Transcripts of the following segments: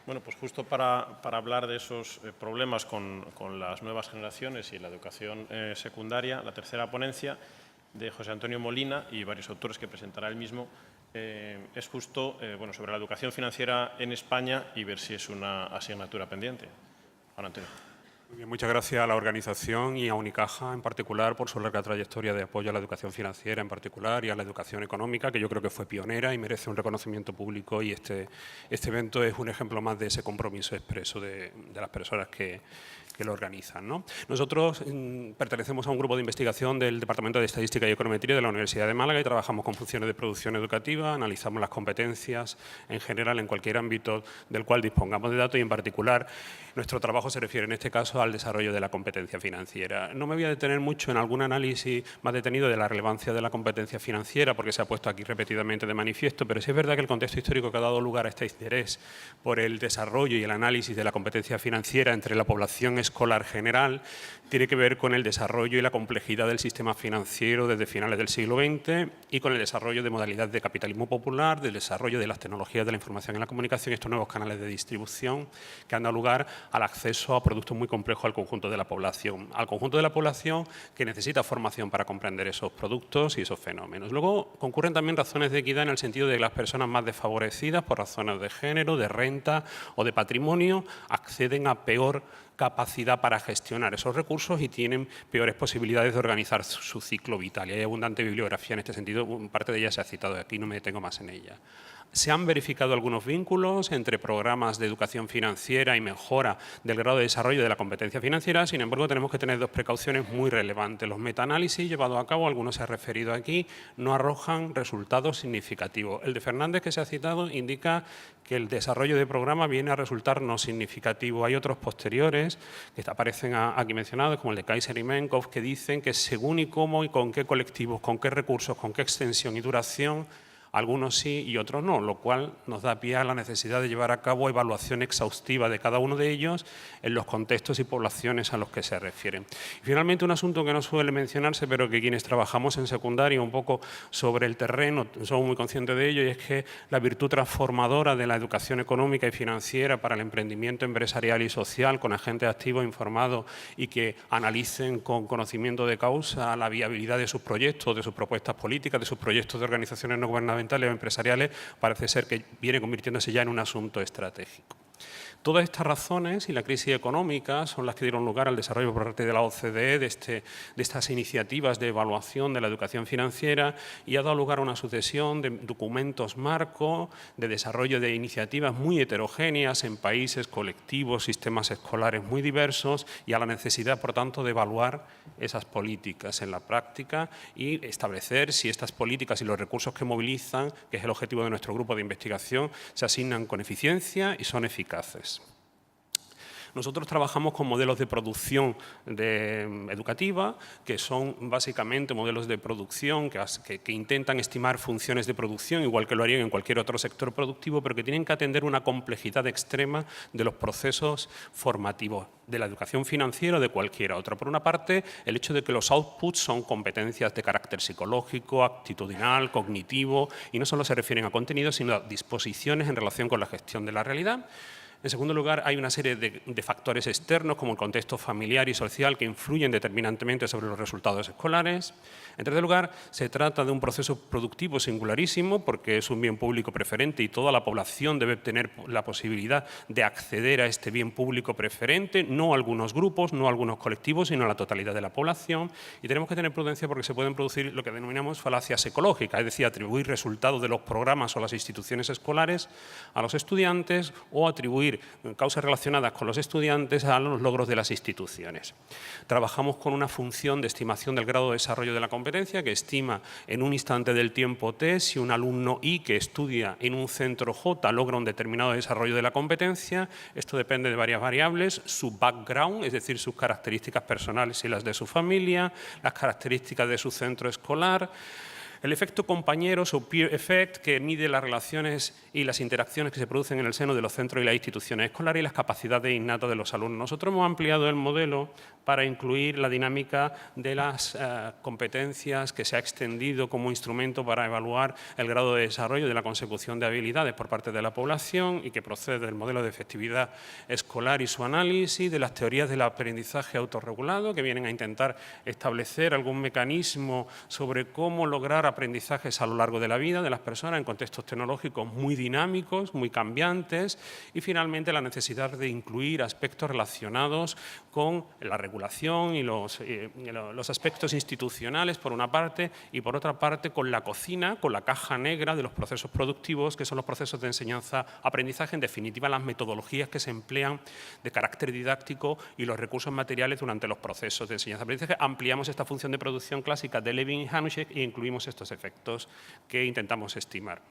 Bueno, pues justo para hablar de esos problemas con las nuevas generaciones y la educación secundaria, la tercera ponencia de José Antonio Molina y varios autores que presentará él mismo es justo bueno, sobre la educación financiera en España y ver si es una asignatura pendiente. Juan Antonio. Muy bien, muchas gracias a la organización y a Unicaja en particular por su larga trayectoria de apoyo a la educación financiera en particular y a la educación económica, que yo creo que fue pionera y merece un reconocimiento público, y este evento es un ejemplo más de ese compromiso expreso de las personas que lo organizan, ¿no? Nosotros pertenecemos a un grupo de investigación del Departamento de Estadística y Econometría de la Universidad de Málaga y trabajamos con funciones de producción educativa, analizamos las competencias en general en cualquier ámbito del cual dispongamos de datos y en particular nuestro trabajo se refiere en este caso al desarrollo de la competencia financiera. No me voy a detener mucho en algún análisis más detenido de la relevancia de la competencia financiera porque se ha puesto aquí repetidamente de manifiesto, pero sí es verdad que el contexto histórico que ha dado lugar a este interés por el desarrollo y el análisis de la competencia financiera entre la población escolar general tiene que ver con el desarrollo y la complejidad del sistema financiero desde finales del siglo XX y con el desarrollo de modalidades de capitalismo popular, del desarrollo de las tecnologías de la información y la comunicación y estos nuevos canales de distribución que han dado lugar al acceso a productos muy complejos al conjunto de la población. Al conjunto de la población que necesita formación para comprender esos productos y esos fenómenos. Luego concurren también razones de equidad en el sentido de que las personas más desfavorecidas por razones de género, de renta o de patrimonio acceden a peor capacidad para gestionar esos recursos y tienen peores posibilidades de organizar su ciclo vital. Y hay abundante bibliografía en este sentido, parte de ella se ha citado aquí, no me detengo más en ella. Se han verificado algunos vínculos entre programas de educación financiera y mejora del grado de desarrollo de la competencia financiera, sin embargo tenemos que tener dos precauciones muy relevantes. Los metaanálisis llevados a cabo, algunos se han referido aquí, no arrojan resultados significativos. El de Fernández que se ha citado indica que el desarrollo de programa viene a resultar no significativo. Hay otros posteriores que aparecen aquí mencionados, como el de Kaiser y Menkov, que dicen que según y cómo y con qué colectivos, con qué recursos, con qué extensión y duración, algunos sí y otros no, lo cual nos da pie a la necesidad de llevar a cabo evaluación exhaustiva de cada uno de ellos en los contextos y poblaciones a los que se refieren. Y finalmente, un asunto que no suele mencionarse, pero que quienes trabajamos en secundaria un poco sobre el terreno somos muy conscientes de ello, y es que la virtud transformadora de la educación económica y financiera para el emprendimiento empresarial y social con agentes activos informados y que analicen con conocimiento de causa la viabilidad de sus proyectos, de sus propuestas políticas, de sus proyectos de organizaciones no gubernamentales o empresariales, parece ser que viene convirtiéndose ya en un asunto estratégico. Todas estas razones y la crisis económica son las que dieron lugar al desarrollo por parte de la OCDE de estas iniciativas de evaluación de la educación financiera y ha dado lugar a una sucesión de documentos marco de desarrollo de iniciativas muy heterogéneas en países, colectivos, sistemas escolares muy diversos y a la necesidad, por tanto, de evaluar esas políticas en la práctica y establecer si estas políticas y los recursos que movilizan, que es el objetivo de nuestro grupo de investigación, se asignan con eficiencia y son eficaces. Nosotros trabajamos con modelos de producción educativa, que son básicamente modelos de producción que intentan estimar funciones de producción, igual que lo harían en cualquier otro sector productivo, pero que tienen que atender una complejidad extrema de los procesos formativos de la educación financiera o de cualquier otra. Por una parte, el hecho de que los outputs son competencias de carácter psicológico, actitudinal, cognitivo, y no solo se refieren a contenidos, sino a disposiciones en relación con la gestión de la realidad. En segundo lugar, hay una serie de factores externos, como el contexto familiar y social, que influyen determinantemente sobre los resultados escolares. En tercer lugar, se trata de un proceso productivo singularísimo, porque es un bien público preferente y toda la población debe tener la posibilidad de acceder a este bien público preferente, no algunos grupos, no algunos colectivos, sino la totalidad de la población. Y tenemos que tener prudencia porque se pueden producir lo que denominamos falacias ecológicas, es decir, atribuir resultados de los programas o las instituciones escolares a los estudiantes o atribuir causas relacionadas con los estudiantes a los logros de las instituciones. Trabajamos con una función de estimación del grado de desarrollo de la competencia que estima en un instante del tiempo T si un alumno I que estudia en un centro J logra un determinado desarrollo de la competencia. Esto depende de varias variables, su background, es decir, sus características personales y las de su familia, las características de su centro escolar, El efecto compañeros o peer effect, que mide las relaciones y las interacciones que se producen en el seno de los centros y las instituciones escolares y las capacidades innatas de los alumnos. Nosotros hemos ampliado el modelo para incluir la dinámica de las competencias, que se ha extendido como instrumento para evaluar el grado de desarrollo de la consecución de habilidades por parte de la población y que procede del modelo de efectividad escolar y su análisis, de las teorías del aprendizaje autorregulado, que vienen a intentar establecer algún mecanismo sobre cómo lograr aprendizajes a lo largo de la vida de las personas en contextos tecnológicos muy dinámicos, muy cambiantes, y finalmente la necesidad de incluir aspectos relacionados con la regulación y los aspectos institucionales por una parte y por otra parte con la cocina, con la caja negra de los procesos productivos, que son los procesos de enseñanza-aprendizaje, en definitiva las metodologías que se emplean de carácter didáctico y los recursos materiales durante los procesos de enseñanza-aprendizaje. Ampliamos esta función de producción clásica de Levin y Hanushek e incluimos estos efectos que intentamos estimar.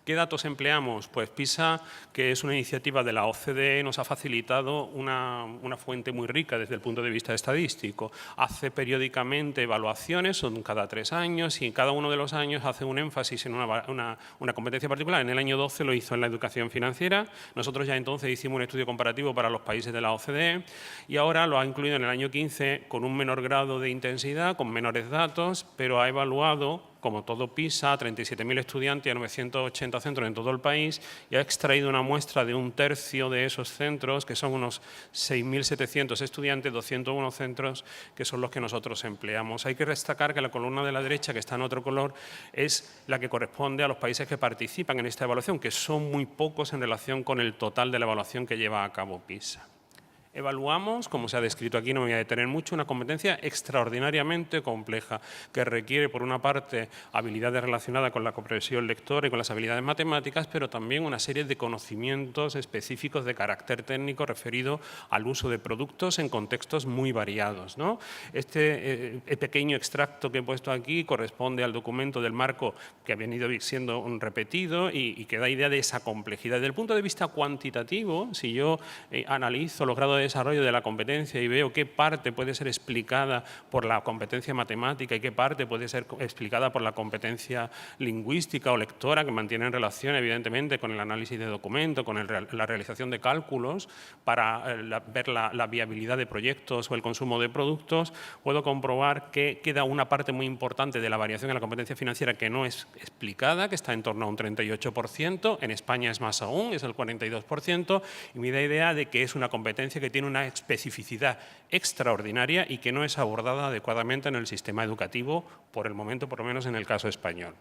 ¿Qué datos empleamos? Pues PISA, que es una iniciativa de la OCDE, nos ha facilitado una fuente muy rica desde el punto de vista estadístico. Hace periódicamente evaluaciones, son cada 3 años, y en cada uno de los años hace un énfasis en una competencia particular. En el año 12 lo hizo en la educación financiera. Nosotros ya entonces hicimos un estudio comparativo para los países de la OCDE y ahora lo ha incluido en el año 15 con un menor grado de intensidad, con menores datos, pero ha evaluado, como todo PISA, a 37.000 estudiantes y a 980 centros en todo el país, y ha extraído una muestra de 1/3 de esos centros, que son unos 6.700 estudiantes, 201 centros, que son los que nosotros empleamos. Hay que destacar que la columna de la derecha, que está en otro color, es la que corresponde a los países que participan en esta evaluación, que son muy pocos en relación con el total de la evaluación que lleva a cabo PISA. Evaluamos, como se ha descrito aquí, no me voy a detener mucho, una competencia extraordinariamente compleja que requiere, por una parte, habilidades relacionadas con la comprensión lectora y con las habilidades matemáticas, pero también una serie de conocimientos específicos de carácter técnico referido al uso de productos en contextos muy variados, ¿no? Este pequeño extracto que he puesto aquí corresponde al documento del marco que ha venido siendo repetido y que da idea de esa complejidad. Desde el punto de vista cuantitativo, si yo analizo los grados de desarrollo de la competencia y veo qué parte puede ser explicada por la competencia matemática y qué parte puede ser explicada por la competencia lingüística o lectora, que mantienen relación evidentemente con el análisis de documentos, con la realización de cálculos para ver la viabilidad de proyectos o el consumo de productos, puedo comprobar que queda una parte muy importante de la variación en la competencia financiera que no es explicada, que está en torno a un 38%, en España es más aún, es el 42%, y me da idea de que es una competencia que tiene una especificidad extraordinaria y que no es abordada adecuadamente en el sistema educativo, por el momento, por lo menos en el caso español.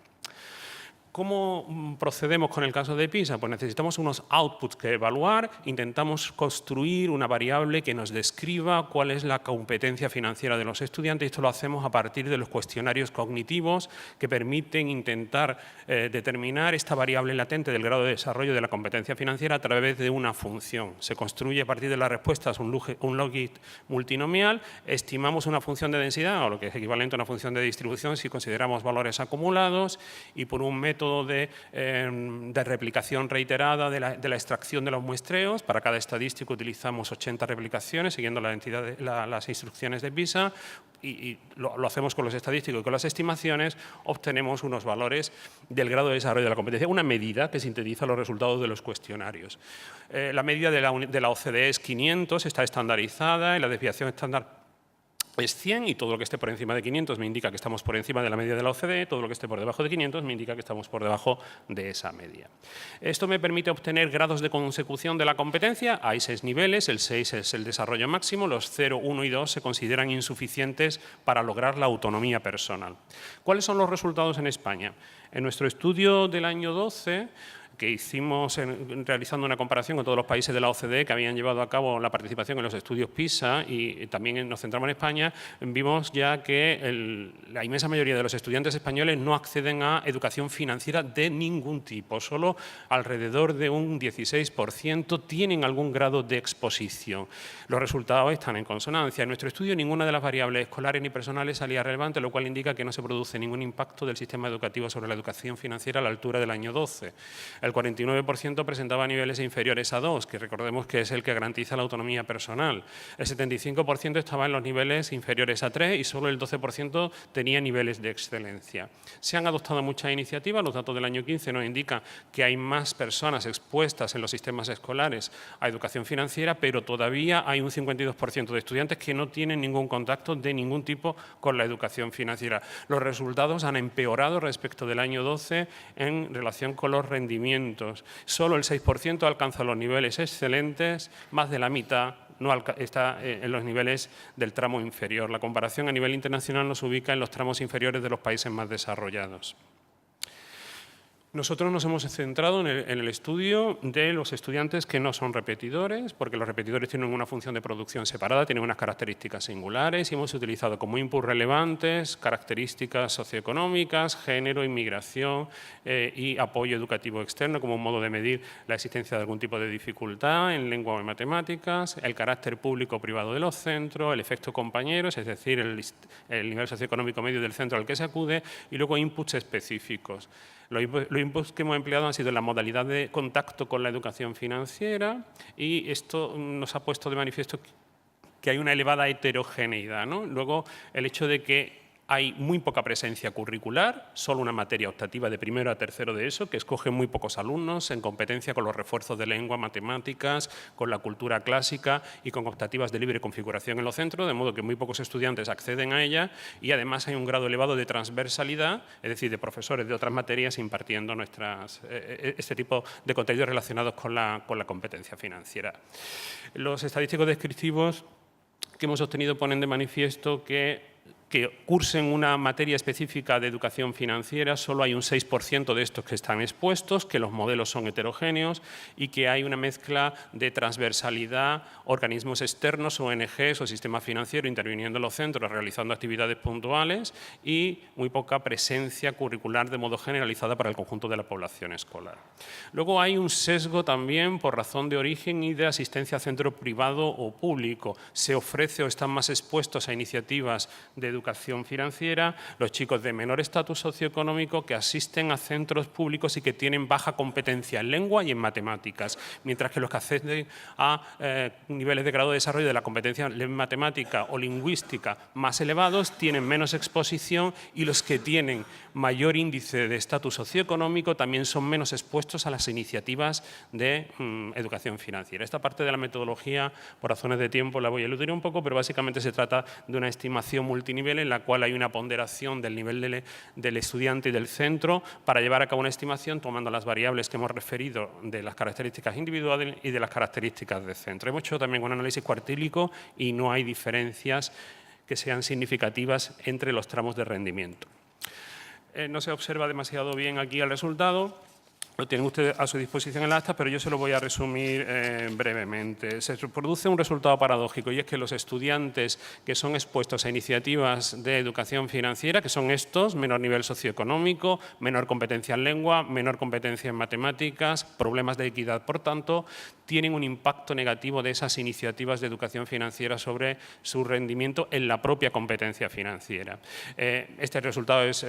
¿Cómo procedemos con el caso de PISA? Pues necesitamos unos outputs que evaluar, intentamos construir una variable que nos describa cuál es la competencia financiera de los estudiantes, y esto lo hacemos a partir de los cuestionarios cognitivos que permiten intentar determinar esta variable latente del grado de desarrollo de la competencia financiera a través de una función. Se construye a partir de las respuestas un logit multinomial, estimamos una función de densidad, o lo que es equivalente a una función de distribución si consideramos valores acumulados, y por un método de replicación reiterada de la extracción de los muestreos. Para cada estadístico utilizamos 80 replicaciones siguiendo las instrucciones de PISA, y lo hacemos con los estadísticos y con las estimaciones obtenemos unos valores del grado de desarrollo de la competencia, una medida que sintetiza los resultados de los cuestionarios. La medida de la OCDE es 500, está estandarizada, y la desviación estándar es 100, y todo lo que esté por encima de 500 me indica que estamos por encima de la media de la OCDE, todo lo que esté por debajo de 500 me indica que estamos por debajo de esa media. Esto me permite obtener grados de consecución de la competencia. Hay 6 niveles, el 6 es el desarrollo máximo, los 0, 1 y 2 se consideran insuficientes para lograr la autonomía personal. ¿Cuáles son los resultados en España? En nuestro estudio del año 12, que hicimos realizando una comparación con todos los países de la OCDE que habían llevado a cabo la participación en los estudios PISA, y también nos centramos en España, vimos ya que la inmensa mayoría de los estudiantes españoles no acceden a educación financiera de ningún tipo. Solo alrededor de un 16% tienen algún grado de exposición. Los resultados están en consonancia. En nuestro estudio ninguna de las variables escolares ni personales salía relevante, lo cual indica que no se produce ningún impacto del sistema educativo sobre la educación financiera a la altura del año 12. El 49% presentaba niveles inferiores a 2, que recordemos que es el que garantiza la autonomía personal. El 75% estaba en los niveles inferiores a 3 y solo el 12% tenía niveles de excelencia. Se han adoptado muchas iniciativas, los datos del año 15 nos indican que hay más personas expuestas en los sistemas escolares a educación financiera, pero todavía hay un 52% de estudiantes que no tienen ningún contacto de ningún tipo con la educación financiera. Los resultados han empeorado respecto del año 12 en relación con los rendimientos. Solo el 6% alcanza los niveles excelentes, más de la mitad no está en los niveles del tramo inferior. La comparación a nivel internacional nos ubica en los tramos inferiores de los países más desarrollados. Nosotros nos hemos centrado en el estudio de los estudiantes que no son repetidores, porque los repetidores tienen una función de producción separada, tienen unas características singulares y hemos utilizado como input relevantes características socioeconómicas, género, inmigración y apoyo educativo externo como un modo de medir la existencia de algún tipo de dificultad en lengua o en matemáticas, el carácter público o privado de los centros, el efecto compañeros, es decir, el nivel socioeconómico medio del centro al que se acude y luego inputs específicos. Los inputs que hemos empleado han sido la modalidad de contacto con la educación financiera y esto nos ha puesto de manifiesto que hay una elevada heterogeneidad, ¿no? Luego, el hecho de que hay muy poca presencia curricular, solo una materia optativa de primero a tercero de ESO, que escogen muy pocos alumnos en competencia con los refuerzos de lengua, matemáticas, con la cultura clásica y con optativas de libre configuración en los centros, de modo que muy pocos estudiantes acceden a ella y además hay un grado elevado de transversalidad, es decir, de profesores de otras materias impartiendo este tipo de contenidos relacionados con la competencia financiera. Los estadísticos descriptivos que hemos obtenido ponen de manifiesto que cursen una materia específica de educación financiera, solo hay un 6% de estos que están expuestos, que los modelos son heterogéneos y que hay una mezcla de transversalidad, organismos externos, ONGs o sistema financiero interviniendo en los centros, realizando actividades puntuales y muy poca presencia curricular de modo generalizada para el conjunto de la población escolar. Luego hay un sesgo también por razón de origen y de asistencia a centro privado o público. Se ofrece o están más expuestos a iniciativas de educación financiera los chicos de menor estatus socioeconómico que asisten a centros públicos y que tienen baja competencia en lengua y en matemáticas, mientras que los que acceden a niveles de grado de desarrollo de la competencia en matemática o lingüística más elevados tienen menos exposición y los que tienen mayor índice de estatus socioeconómico también son menos expuestos a las iniciativas de educación financiera. Esta parte de la metodología, por razones de tiempo, la voy a eludir un poco, pero básicamente se trata de una estimación multinivel en la cual hay una ponderación del nivel del estudiante y del centro para llevar a cabo una estimación tomando las variables que hemos referido de las características individuales y de las características del centro. Hemos hecho también un análisis cuartílico y no hay diferencias que sean significativas entre los tramos de rendimiento. No se observa demasiado bien aquí el resultado. Lo tienen ustedes a su disposición en la acta, pero yo se lo voy a resumir brevemente. Se produce un resultado paradójico y es que los estudiantes que son expuestos a iniciativas de educación financiera, que son estos, menor nivel socioeconómico, menor competencia en lengua, menor competencia en matemáticas, problemas de equidad, por tanto, tienen un impacto negativo de esas iniciativas de educación financiera sobre su rendimiento en la propia competencia financiera. Este resultado es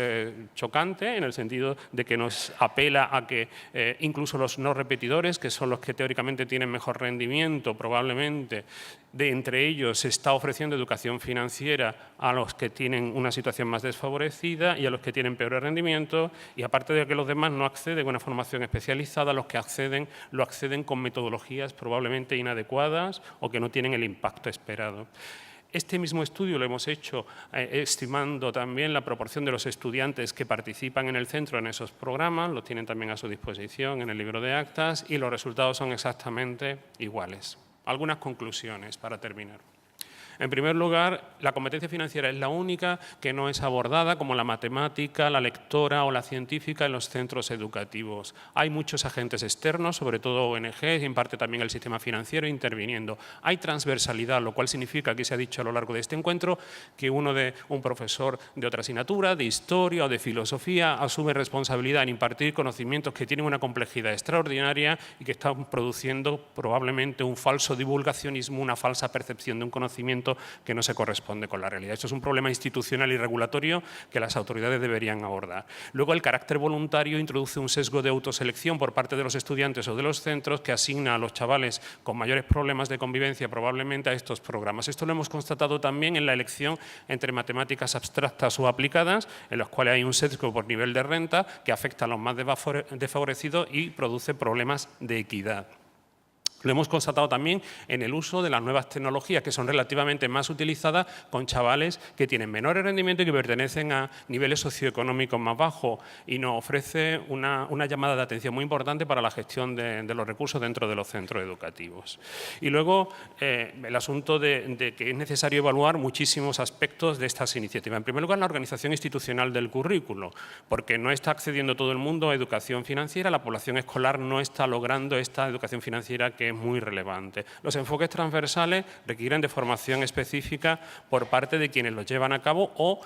chocante en el sentido de que nos apela a que incluso los no repetidores, que son los que teóricamente tienen mejor rendimiento, probablemente de entre ellos se está ofreciendo educación financiera a los que tienen una situación más desfavorecida y a los que tienen peor rendimiento, y aparte de que los demás no acceden a una formación especializada, los que acceden lo acceden con metodologías probablemente inadecuadas o que no tienen el impacto esperado. Este mismo estudio lo hemos hecho estimando también la proporción de los estudiantes que participan en el centro en esos programas, lo tienen también a su disposición en el libro de actas y los resultados son exactamente iguales. Algunas conclusiones para terminar. En primer lugar, la competencia financiera es la única que no es abordada como la matemática, la lectora o la científica en los centros educativos. Hay muchos agentes externos, sobre todo ONGs y en parte también el sistema financiero interviniendo. Hay transversalidad, lo cual significa, aquí se ha dicho a lo largo de este encuentro, que un profesor de otra asignatura, de historia o de filosofía, asume responsabilidad en impartir conocimientos que tienen una complejidad extraordinaria y que están produciendo probablemente un falso divulgacionismo, una falsa percepción de un conocimiento conocimiento que no se corresponde con la realidad. Esto es un problema institucional y regulatorio que las autoridades deberían abordar. Luego, el carácter voluntario introduce un sesgo de autoselección por parte de los estudiantes o de los centros que asigna a los chavales con mayores problemas de convivencia probablemente a estos programas. Esto lo hemos constatado también en la elección entre matemáticas abstractas o aplicadas, en los cuales hay un sesgo por nivel de renta que afecta a los más desfavorecidos y produce problemas de equidad. Lo hemos constatado también en el uso de las nuevas tecnologías, que son relativamente más utilizadas con chavales que tienen menores rendimientos y que pertenecen a niveles socioeconómicos más bajos, y nos ofrece una llamada de atención muy importante para la gestión de los recursos dentro de los centros educativos. Y luego el asunto de que es necesario evaluar muchísimos aspectos de estas iniciativas. En primer lugar, la organización institucional del currículo, porque no está accediendo todo el mundo a educación financiera, la población escolar no está logrando esta educación financiera que es muy relevante. Los enfoques transversales requieren de formación específica por parte de quienes los llevan a cabo, o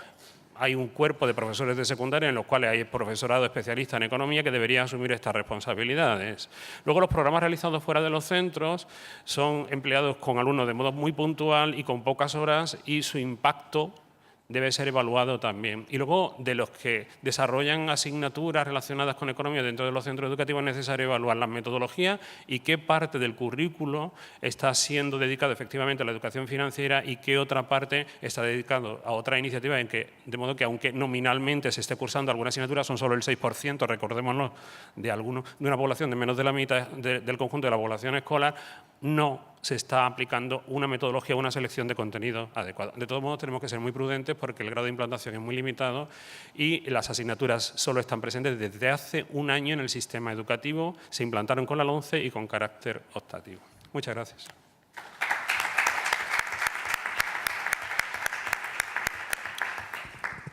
hay un cuerpo de profesores de secundaria en los cuales hay profesorado especialista en economía que debería asumir estas responsabilidades. Luego, los programas realizados fuera de los centros son empleados con alumnos de modo muy puntual y con pocas horas, y su impacto debe ser evaluado también. Y luego, de los que desarrollan asignaturas relacionadas con economía dentro de los centros educativos, es necesario evaluar las metodologías y qué parte del currículo está siendo dedicado efectivamente a la educación financiera y qué otra parte está dedicado a otra iniciativa, de modo que, aunque nominalmente se esté cursando alguna asignatura, son solo el 6%, recordémoslo, de una población de menos de la mitad del conjunto de la población escolar, no se está aplicando una metodología o una selección de contenido adecuada. De todos modos, tenemos que ser muy prudentes porque el grado de implantación es muy limitado y las asignaturas solo están presentes desde hace un año en el sistema educativo. Se implantaron con la LOMCE y con carácter optativo. Muchas gracias.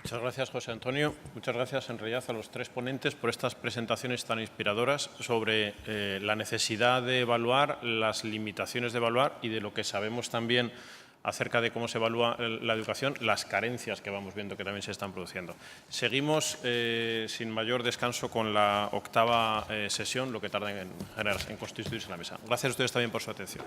Muchas gracias, José Antonio. Muchas gracias, en realidad, a los tres ponentes por estas presentaciones tan inspiradoras sobre la necesidad de evaluar, las limitaciones de evaluar y de lo que sabemos también acerca de cómo se evalúa la educación, las carencias que vamos viendo que también se están produciendo. Seguimos sin mayor descanso con la octava sesión, lo que tarda en constituirse la mesa. Gracias a ustedes también por su atención.